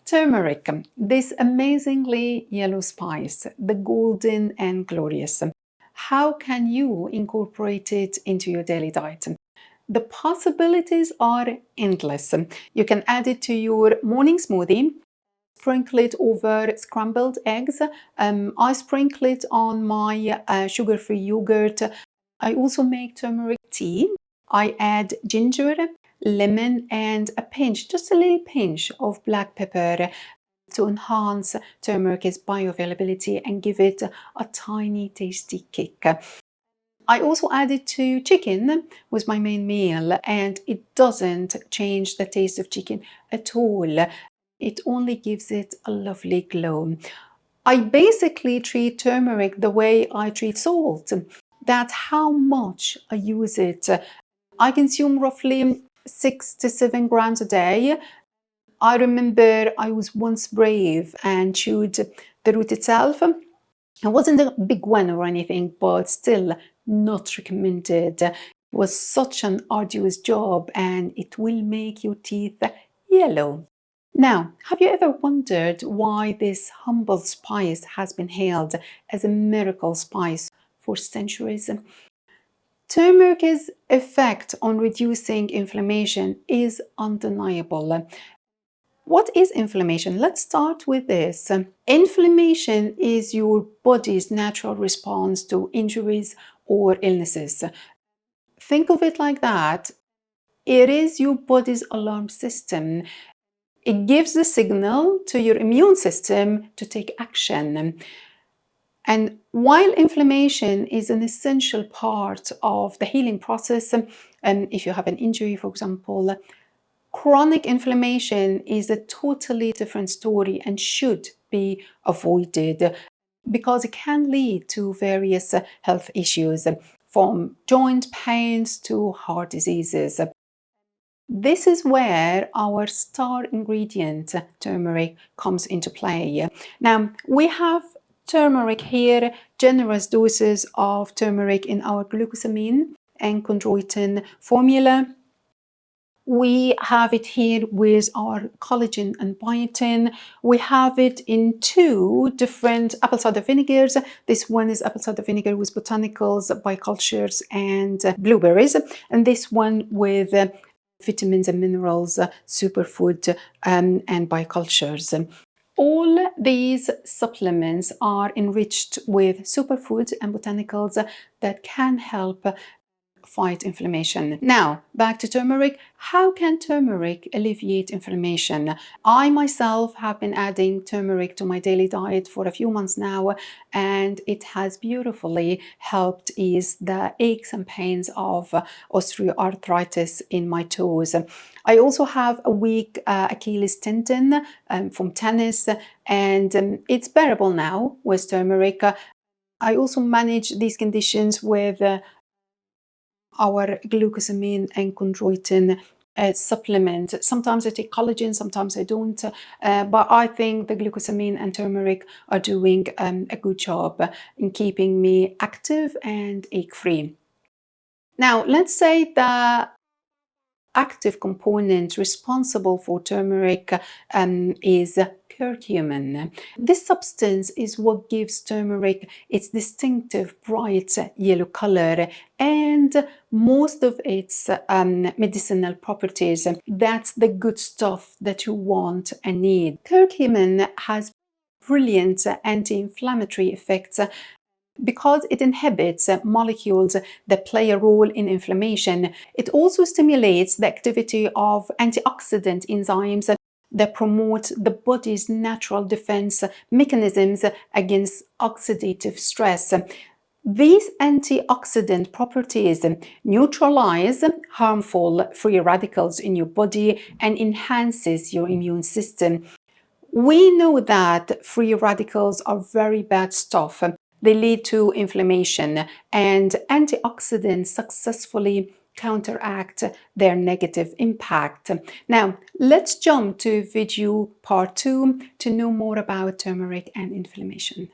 Turmeric, this amazingly yellow spice, the golden and glorious. How can you incorporate it into your daily diet? The possibilities are endless. You can add it to your morning smoothie, sprinkle it over scrambled eggs. I sprinkle it on my sugar-free yogurt. I also make turmeric tea. I add ginger, lemon, and a pinch, just a little pinch of black pepper to enhance turmeric's bioavailability and give it a tiny tasty kick. I also add it to chicken with my main meal, and it doesn't change the taste of chicken at all. It only gives it a lovely glow. I basically treat turmeric the way I treat salt. That's how much I use it. I consume roughly 6 to 7 grams a day. I remember I was once brave and chewed the root itself. It wasn't a big one or anything, but still not recommended. It was such an arduous job and it will make your teeth yellow. Now, have you ever wondered why this humble spice has been hailed as a miracle spice for centuries? Turmeric's effect on reducing inflammation is undeniable. What is inflammation? Let's start with this. Inflammation is your body's natural response to injuries or illnesses. Think of it like that. It is your body's alarm system. It gives the signal to your immune system to take action. And while inflammation is an essential part of the healing process, and if you have an injury, for example, chronic inflammation is a totally different story and should be avoided because it can lead to various health issues, from joint pains to heart diseases. This is where our star ingredient, turmeric, comes into play. Now, we have turmeric here, generous doses of turmeric in our glucosamine and chondroitin formula. We have it here with our collagen and biotin. We have it in 2 different apple cider vinegars. This one is apple cider vinegar with botanicals, bicultures, and blueberries. And this one with vitamins and minerals, superfood, and bicultures. All these supplements are enriched with superfoods and botanicals that can help fight inflammation. Now, back to turmeric. How can turmeric alleviate inflammation? I myself have been adding turmeric to my daily diet for a few months now, and it has beautifully helped ease the aches and pains of osteoarthritis in my toes. I also have a weak Achilles tendon from tennis, and it's bearable now with turmeric. I also manage these conditions with our glucosamine and chondroitin supplement. Sometimes I take collagen, sometimes I don't, but I think the glucosamine and turmeric are doing a good job in keeping me active and ache-free. Now, let's say the active component responsible for turmeric is curcumin. This substance is what gives turmeric its distinctive bright yellow color and most of its medicinal properties. That's the good stuff that you want and need. Curcumin has brilliant anti-inflammatory effects because it inhibits molecules that play a role in inflammation. It also stimulates the activity of antioxidant enzymes that promote the body's natural defense mechanisms against oxidative stress. These antioxidant properties neutralize harmful free radicals in your body and enhances your immune system. We know that free radicals are very bad stuff. They lead to inflammation, and antioxidants successfully counteract their negative impact. Now, let's jump to video part 2 to know more about turmeric and inflammation.